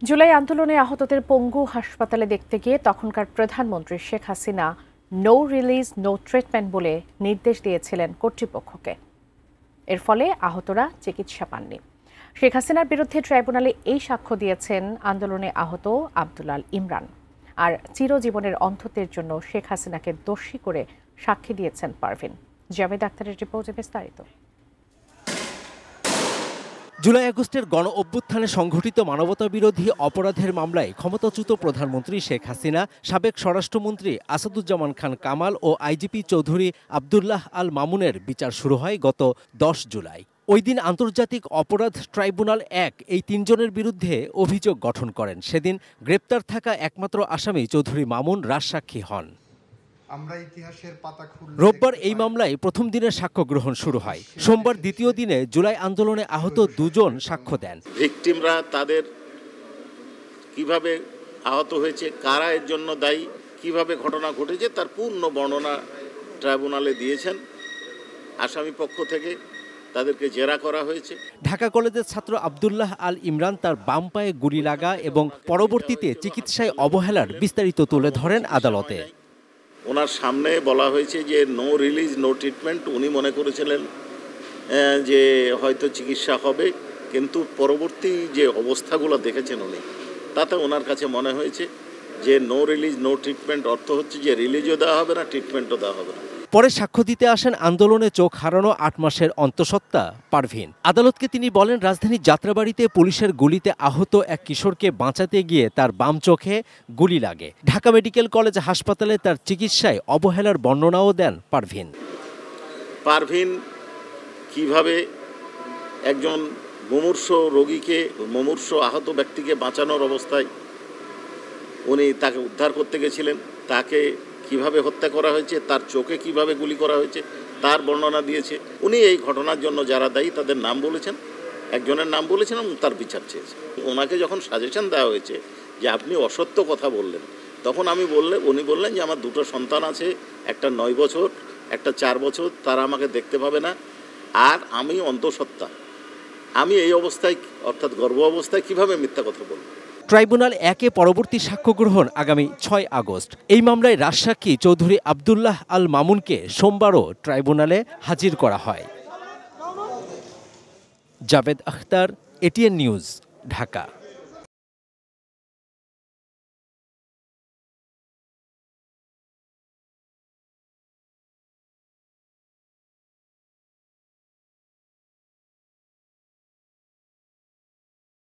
জুলাই আন্দোলনে আহতদের পঙ্গু হাসপাতালে দেখতে গিয়ে তখনকার প্রধানমন্ত্রী Sheikh Hasina no release no treatment বলে নির্দেশ দিয়েছিলেন কর্তৃপক্ষকে। এর ফলে আহতরা চিকিৎসা পাননি। শেখ হাসিনার বিরুদ্ধে ট্রাইব্যুনালে এই সাক্ষ্য দিয়েছেন আন্দোলনে আহত আব্দুল আল ইমরান। আর চিরজীবনের অন্ততের জন্য শেখ হাসিনাকে দোষী করে সাক্ষী দিয়েছেন পারভিন। জাভেদ আখতারের রিপোর্টে বিস্তারিত। জুলাই আগস্টের গণ অভ্যুত্থানে সংঘটিত মানবতাবিরোধী অপরাধের মামলায় ক্ষমতাচ্যুত প্রধানমন্ত্রী শেখ হাসিনা, সাবেক স্বরাষ্ট্রমন্ত্রী আসাদুজ্জামান খান কামাল ও আইজিপি চৌধুরী আবদুল্লাহ আল মামুনের বিচার শুরু হয় গত 10 জুলাই। ওই দিন আন্তর্জাতিক অপরাধ ট্রাইব্যুনাল 1 এই তিনজনের বিরুদ্ধে অভিযোগ গঠন করেন। সেদিন গ্রেপ্তার থাকা একমাত্র আসামি চৌধুরী মামুন রাজসাক্ষী হন। রোববার এই মামলায় প্রথম দিনের সাক্ষ্য গ্রহণ শুরু হয়। সোমবার দ্বিতীয় দিনে জুলাই আন্দোলনে আহত দুজন সাক্ষ্য দেন। ভিকটিমরা তাদের কিভাবে আহত হয়েছে, কারা এর জন্য দায়ী, কিভাবে ঘটনা ঘটেছে তার পূর্ণ বর্ণনা ট্রাইব্যুনালে দিয়েছেন। আসামি পক্ষ থেকে তাদেরকে জেরা করা হয়েছে। ঢাকা কলেজের ছাত্র আবদুল্লাহ আল ইমরান তার বাম পায়ে গুলি লাগা এবং পরবর্তীতে চিকিৎসায় অবহেলার বিস্তারিত তুলে ধরেন আদালতে। ওনার সামনে বলা হয়েছে যে নো রিলিজ নো ট্রিটমেন্ট। উনি মনে করেছিলেন যে হয়তো চিকিৎসা হবে, কিন্তু পরবর্তী যে অবস্থাগুলো দেখেছেন উনি, তাতে ওনার কাছে মনে হয়েছে যে নো রিলিজ নো ট্রিটমেন্ট অর্থ হচ্ছে যে রিলিজও দেওয়া হবে না, ট্রিটমেন্টও দেওয়া হবে না। পরে সাক্ষ্য দিতে আসেন আন্দোলনে চোখ হারানো 8 মাসের অন্তঃসত্ত্বা পারভিন। আদালতকে তিনি বলেন, রাজধানীর যাত্রাবাড়িতে পুলিশের গুলিতে আহত এক কিশোরকে বাঁচাতে গিয়ে তার বাম চোখে গুলি লাগে। ঢাকা মেডিকেল কলেজ হাসপাতালে তার চিকিৎসায় অবহেলার বর্ণনাও দেন পারভিন। পারভিন কিভাবে একজন মুমূর্ষ রোগীকে, মুমূর্ষ আহত ব্যক্তিকে বাঁচানোর অবস্থায় উনি তাকে উদ্ধার করতে গেছিলেন, তাকে কিভাবে হত্যা করা হয়েছে, তার চোখে কিভাবে গুলি করা হয়েছে তার বর্ণনা দিয়েছে। উনি এই ঘটনার জন্য যারা দায়ী তাদের নাম বলেছেন, একজনের নাম বলেছেন এবং তার বিচার চেয়েছেন। ওনাকে যখন সাজেশন দেওয়া হয়েছে যে আপনি অসত্য কথা বললেন, তখন উনি বললেন যে আমার 2টো সন্তান আছে, একটা 9 বছর, একটা 4 বছর, তারা আমাকে দেখতে পাবে না, আর আমি অন্তঃসত্ত্বা, আমি এই অবস্থায় অর্থাৎ গর্ভ অবস্থায় কিভাবে মিথ্যা কথা বলব। ট্রাইব্যুনাল 1 পরবর্তী সাক্ষ্য গ্রহণ আগামী 6 আগস্ট। এই মামলায় রাজসাক্ষী চৌধুরী আবদুল্লাহ আল মামুনকে সোমবারও ট্রাইব্যুনালে হাজির করা হয়। Javed Akhtar, ATN news, Dhaka.